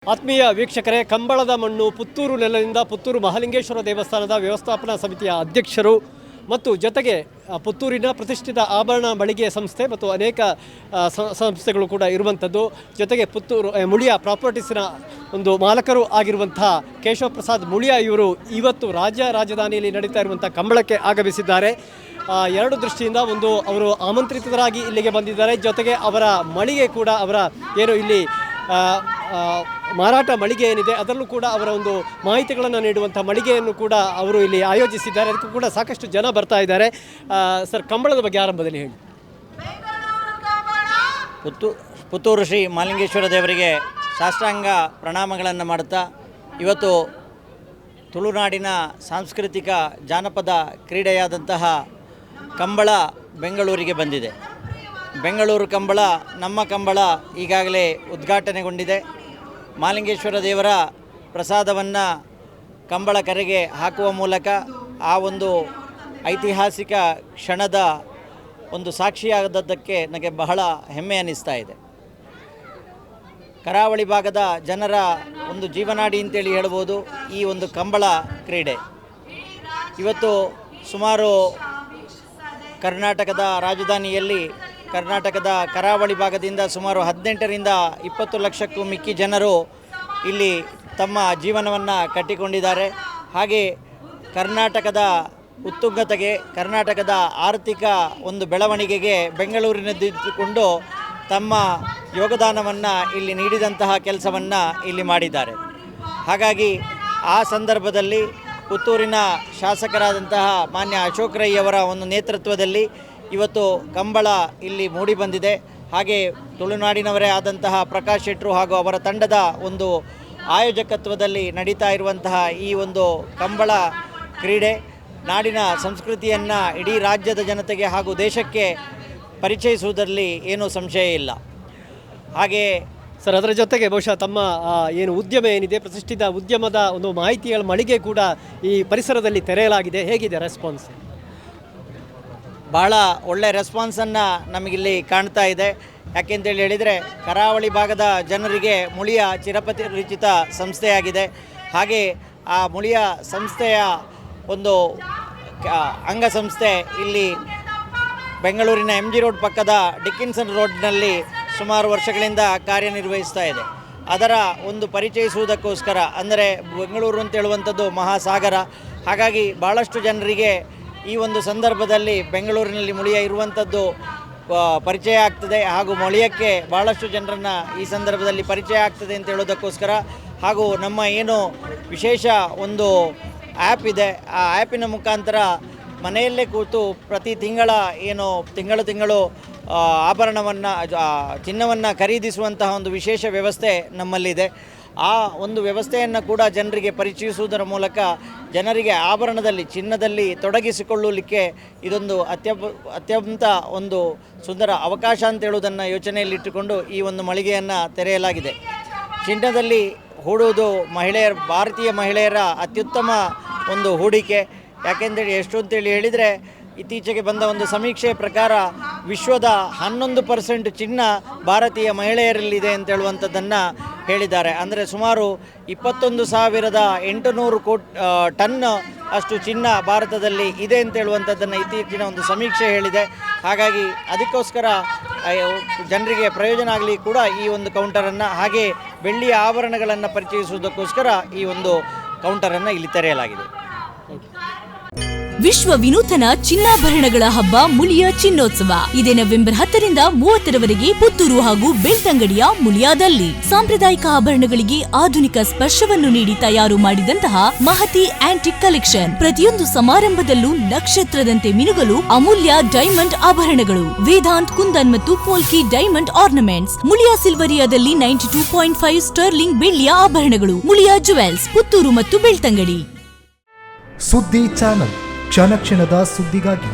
ಆತ್ಮೀಯ ವೀಕ್ಷಕರೇ, ಕಂಬಳದ ಮಣ್ಣು ಪುತ್ತೂರು ನೆಲದಿಂದ ಪುತ್ತೂರು ಮಹಾಲಿಂಗೇಶ್ವರ ದೇವಸ್ಥಾನದ ವ್ಯವಸ್ಥಾಪನಾ ಸಮಿತಿಯ ಅಧ್ಯಕ್ಷರು ಮತ್ತು ಜೊತೆಗೆ ಪುತ್ತೂರಿನ ಪ್ರತಿಷ್ಠಿತ ಆಭರಣ ಮಳಿಗೆ ಸಂಸ್ಥೆ ಮತ್ತು ಅನೇಕ ಸಂಸ್ಥೆಗಳು ಕೂಡ ಇರುವಂಥದ್ದು. ಜೊತೆಗೆ ಪುತ್ತೂರು ಮುಳಿಯ ಪ್ರಾಪರ್ಟೀಸಿನ ಒಂದು ಮಾಲಕರು ಆಗಿರುವಂಥ ಕೇಶವ ಪ್ರಸಾದ್ ಮುಳಿಯ ಇವರು ಇವತ್ತು ರಾಜಧಾನಿಯಲ್ಲಿ ನಡೀತಾ ಇರುವಂಥ ಕಂಬಳಕ್ಕೆ ಆಗಮಿಸಿದ್ದಾರೆ. ಎರಡು ದೃಷ್ಟಿಯಿಂದ ಒಂದು ಅವರು ಆಮಂತ್ರಿತರಾಗಿ ಇಲ್ಲಿಗೆ ಬಂದಿದ್ದಾರೆ. ಜೊತೆಗೆ ಅವರ ಮಳಿಗೆ ಕೂಡ ಅವರ ಏನು ಇಲ್ಲಿ ಮಾರಾಟ ಮಳಿಗೆ ಏನಿದೆ ಅದರಲ್ಲೂ ಕೂಡ ಅವರ ಒಂದು ಮಾಹಿತಿಗಳನ್ನು ನೀಡುವಂಥ ಮಳಿಗೆಯನ್ನು ಕೂಡ ಅವರು ಇಲ್ಲಿ ಆಯೋಜಿಸಿದ್ದಾರೆ. ಅದಕ್ಕೂ ಕೂಡ ಸಾಕಷ್ಟು ಜನ ಬರ್ತಾ ಇದ್ದಾರೆ. ಸರ್, ಕಂಬಳದ ಬಗ್ಗೆ ಆರಂಭದಲ್ಲಿ ಹೇಳಿ. ಪುತ್ತೂರು ಶ್ರೀ ಮಹಾಲಿಂಗೇಶ್ವರ ದೇವರಿಗೆ ಸಾಷ್ಟಾಂಗ ಪ್ರಣಾಮಗಳನ್ನು ಮಾಡುತ್ತಾ ಇವತ್ತು ತುಳುನಾಡಿನ ಸಾಂಸ್ಕೃತಿಕ ಜಾನಪದ ಕ್ರೀಡೆಯಾದಂತಹ ಕಂಬಳ ಬೆಂಗಳೂರಿಗೆ ಬಂದಿದೆ. ಬೆಂಗಳೂರು ಕಂಬಳ, ನಮ್ಮ ಕಂಬಳ ಈಗಾಗಲೇ ಉದ್ಘಾಟನೆಗೊಂಡಿದೆ. ಮಹಾಲಿಂಗೇಶ್ವರ ದೇವರ ಪ್ರಸಾದವನ್ನು ಕಂಬಳ ಕರೆಗೆ ಹಾಕುವ ಮೂಲಕ ಆ ಒಂದು ಐತಿಹಾಸಿಕ ಕ್ಷಣದ ಒಂದು ಸಾಕ್ಷಿಯಾದದ್ದಕ್ಕೆ ನನಗೆ ಬಹಳ ಹೆಮ್ಮೆ ಅನ್ನಿಸ್ತಾ ಇದೆ. ಕರಾವಳಿ ಭಾಗದ ಜನರ ಒಂದು ಜೀವನಾಡಿ ಅಂತೇಳಿ ಹೇಳ್ಬೋದು ಈ ಒಂದು ಕಂಬಳ ಕ್ರೀಡೆ. ಇವತ್ತು ಸುಮಾರು ಕರ್ನಾಟಕದ ರಾಜಧಾನಿಯಲ್ಲಿ ಕರ್ನಾಟಕದ ಕರಾವಳಿ ಭಾಗದಿಂದ ಸುಮಾರು 18ರಿಂದ 20 ಲಕ್ಷಕ್ಕೂ ಮಿಕ್ಕಿ ಜನರು ಇಲ್ಲಿ ತಮ್ಮ ಜೀವನವನ್ನು ಕಟ್ಟಿಕೊಂಡಿದ್ದಾರೆ. ಹಾಗೆ ಕರ್ನಾಟಕದ ಉತ್ತುಂಗತೆಗೆ, ಕರ್ನಾಟಕದ ಆರ್ಥಿಕ ಒಂದು ಬೆಳವಣಿಗೆಗೆ ಬೆಂಗಳೂರಿನದ್ದಿಟ್ಟುಕೊಂಡು ತಮ್ಮ ಯೋಗದಾನವನ್ನು ಇಲ್ಲಿ ನೀಡಿದಂತಹ ಕೆಲಸವನ್ನು ಇಲ್ಲಿ ಮಾಡಿದ್ದಾರೆ. ಹಾಗಾಗಿ ಆ ಸಂದರ್ಭದಲ್ಲಿ ಪುತ್ತೂರಿನ ಶಾಸಕರಾದಂತಹ ಮಾನ್ಯ ಅಶೋಕ್ ರೈ ಅವರ ಒಂದು ನೇತೃತ್ವದಲ್ಲಿ ಇವತ್ತು ಕಂಬಳ ಇಲ್ಲಿ ಮೂಡಿ ಬಂದಿದೆ. ಹಾಗೆ ತುಳುನಾಡಿನವರೇ ಆದಂತಹ ಪ್ರಕಾಶ್ ಶೆಟ್ಟರು ಹಾಗೂ ಅವರ ತಂಡದ ಒಂದು ಆಯೋಜಕತ್ವದಲ್ಲಿ ನಡೀತಾ ಇರುವಂತಹ ಈ ಒಂದು ಕಂಬಳ ಕ್ರೀಡೆ ನಾಡಿನ ಸಂಸ್ಕೃತಿಯನ್ನು ಇಡೀ ರಾಜ್ಯದ ಜನತೆಗೆ ಹಾಗೂ ದೇಶಕ್ಕೆ ಪರಿಚಯಿಸುವುದರಲ್ಲಿ ಏನೂ ಸಂಶಯ ಇಲ್ಲ. ಹಾಗೆ ಸರ್, ಅದರ ಜೊತೆಗೆ ಬಹುಶಃ ತಮ್ಮ ಏನು ಉದ್ಯಮ ಏನಿದೆ, ಪ್ರತಿಷ್ಠಿತ ಉದ್ಯಮದ ಒಂದು ಮಾಹಿತಿಗಳ ಮಳಿಗೆ ಕೂಡ ಈ ಪರಿಸರದಲ್ಲಿ ತೆರೆಯಲಾಗಿದೆ. ಹೇಗಿದೆ ರೆಸ್ಪಾನ್ಸ್? ಭಾಳ ಒಳ್ಳೆಯ ರೆಸ್ಪಾನ್ಸನ್ನು ನಮಗಿಲ್ಲಿ ಕಾಣ್ತಾ ಇದೆ. ಯಾಕೆಂತೇಳಿ ಹೇಳಿದರೆ ಕರಾವಳಿ ಭಾಗದ ಜನರಿಗೆ ಮುಳಿಯ ಚಿರಪರಿಚಿತ ಸಂಸ್ಥೆಯಾಗಿದೆ. ಹಾಗೆ ಆ ಮುಳಿಯ ಸಂಸ್ಥೆಯ ಒಂದು ಅಂಗಸಂಸ್ಥೆ ಇಲ್ಲಿ ಬೆಂಗಳೂರಿನ MG ರೋಡ್ ಪಕ್ಕದ ಡಿಕ್ಕಿನ್ಸನ್ ರೋಡ್ನಲ್ಲಿ ಸುಮಾರು ವರ್ಷಗಳಿಂದ ಕಾರ್ಯನಿರ್ವಹಿಸ್ತಾ ಇದೆ. ಅದರ ಒಂದು ಪರಿಚಯಿಸುವುದಕ್ಕೋಸ್ಕರ, ಅಂದರೆ ಬೆಂಗಳೂರು ಅಂತ ಹೇಳುವಂಥದ್ದು ಮಹಾಸಾಗರ. ಹಾಗಾಗಿ ಭಾಳಷ್ಟು ಜನರಿಗೆ ಈ ಒಂದು ಸಂದರ್ಭದಲ್ಲಿ ಬೆಂಗಳೂರಿನಲ್ಲಿ ಮುಳಿಯ ಇರುವಂಥದ್ದು ಪರಿಚಯ ಆಗ್ತದೆ ಹಾಗೂ ಮುಳಿಯಕ್ಕೆ ಭಾಳಷ್ಟು ಜನರನ್ನು ಈ ಸಂದರ್ಭದಲ್ಲಿ ಪರಿಚಯ ಆಗ್ತದೆ ಅಂತ ಹೇಳೋದಕ್ಕೋಸ್ಕರ ಹಾಗೂ ನಮ್ಮ ಏನು ವಿಶೇಷ ಒಂದು ಆ್ಯಪ್ ಇದೆ, ಆ ಆ್ಯಪಿನ ಮುಖಾಂತರ ಮನೆಯಲ್ಲೇ ಕೂತು ಪ್ರತಿ ತಿಂಗಳು ಆಭರಣವನ್ನು ಚಿನ್ನವನ್ನು ಖರೀದಿಸುವಂತಹ ಒಂದು ವಿಶೇಷ ವ್ಯವಸ್ಥೆ ನಮ್ಮಲ್ಲಿದೆ. ಆ ಒಂದು ವ್ಯವಸ್ಥೆಯನ್ನು ಕೂಡ ಜನರಿಗೆ ಪರಿಚಯಿಸುವುದರ ಮೂಲಕ ಜನರಿಗೆ ಆಭರಣದಲ್ಲಿ, ಚಿನ್ನದಲ್ಲಿ ತೊಡಗಿಸಿಕೊಳ್ಳಲಿಕ್ಕೆ ಇದೊಂದು ಅತ್ಯಂತ ಒಂದು ಸುಂದರ ಅವಕಾಶ ಅಂತ ಹೇಳುವುದನ್ನು ಯೋಚನೆಯಲ್ಲಿಟ್ಟುಕೊಂಡು ಈ ಒಂದು ಮಳಿಗೆಯನ್ನು ತೆರೆಯಲಾಗಿದೆ. ಚಿನ್ನದಲ್ಲಿ ಹೂಡುವುದು ಭಾರತೀಯ ಮಹಿಳೆಯರ ಅತ್ಯುತ್ತಮ ಒಂದು ಹೂಡಿಕೆ. ಯಾಕೆಂದೇಳಿ ಎಷ್ಟು ಅಂತೇಳಿ ಹೇಳಿದರೆ ಇತ್ತೀಚೆಗೆ ಬಂದ ಒಂದು ಸಮೀಕ್ಷೆಯ ಪ್ರಕಾರ ವಿಶ್ವದ 11% ಚಿನ್ನ ಭಾರತೀಯ ಮಹಿಳೆಯರಲ್ಲಿದೆ ಅಂತ ಹೇಳುವಂಥದ್ದನ್ನು ಹೇಳಿದ್ದಾರೆ. ಅಂದರೆ ಸುಮಾರು 21,800 ಟನ್ ಅಷ್ಟು ಚಿನ್ನ ಭಾರತದಲ್ಲಿ ಇದೆ ಅಂತ ಹೇಳುವಂಥದ್ದನ್ನು ಇತ್ತೀಚಿನ ಒಂದು ಸಮೀಕ್ಷೆ ಹೇಳಿದೆ. ಹಾಗಾಗಿ ಅದಕ್ಕೋಸ್ಕರ ಜನರಿಗೆ ಪ್ರಯೋಜನ ಆಗಲಿ ಕೂಡ ಈ ಒಂದು ಕೌಂಟರನ್ನು, ಹಾಗೆ ಬೆಳ್ಳಿಯ ಆಭರಣಗಳನ್ನು ಪರಿಚಯಿಸುವುದಕ್ಕೋಸ್ಕರ ಈ ಒಂದು ಕೌಂಟರನ್ನು ಇಲ್ಲಿ ತೆರೆಯಲಾಗಿದೆ. ವಿಶ್ವ ವಿನೂತನ ಚಿನ್ನಾಭರಣಗಳ ಹಬ್ಬ ಮುಳಿಯ ಚಿನ್ನೋತ್ಸವ ಇದೇ ನವೆಂಬರ್ 10ರಿಂದ 30ರವರೆಗೆ ಪುತ್ತೂರು ಹಾಗೂ ಬೆಳ್ತಂಗಡಿಯ ಮುಳಿಯಾದಲ್ಲಿ. ಸಾಂಪ್ರದಾಯಿಕ ಆಭರಣಗಳಿಗೆ ಆಧುನಿಕ ಸ್ಪರ್ಶವನ್ನು ನೀಡಿ ತಯಾರು ಮಾಡಿದಂತಹ ಮಹತಿ ಆಂಟಿಕ್ ಕಲೆಕ್ಷನ್. ಪ್ರತಿಯೊಂದು ಸಮಾರಂಭದಲ್ಲೂ ನಕ್ಷತ್ರದಂತೆ ಮಿನುಗಲು ಅಮೂಲ್ಯ ಡೈಮಂಡ್ ಆಭರಣಗಳು. ವೇದಾಂತ್, ಕುಂದನ್ ಮತ್ತು ಪೋಲ್ಕಿ ಡೈಮಂಡ್ ಆರ್ನಮೆಂಟ್ಸ್. ಮುಳಿಯಾ ಸಿಲ್ವರಿಯಾದಲ್ಲಿ 92.5 ಸ್ಟರ್ಲಿಂಗ್ ಬೆಳ್ಳಿಯ ಆಭರಣಗಳು. ಮುಳಿಯಾ ಜುವೆಲ್ಸ್, ಪುತ್ತೂರು ಮತ್ತು ಬೆಳ್ತಂಗಡಿ. ಸುದ್ದಿ ಚಾನಲ್, ಕ್ಷಣ ಕ್ಷಣದ ಸುದ್ದಿಗಾಗಿ.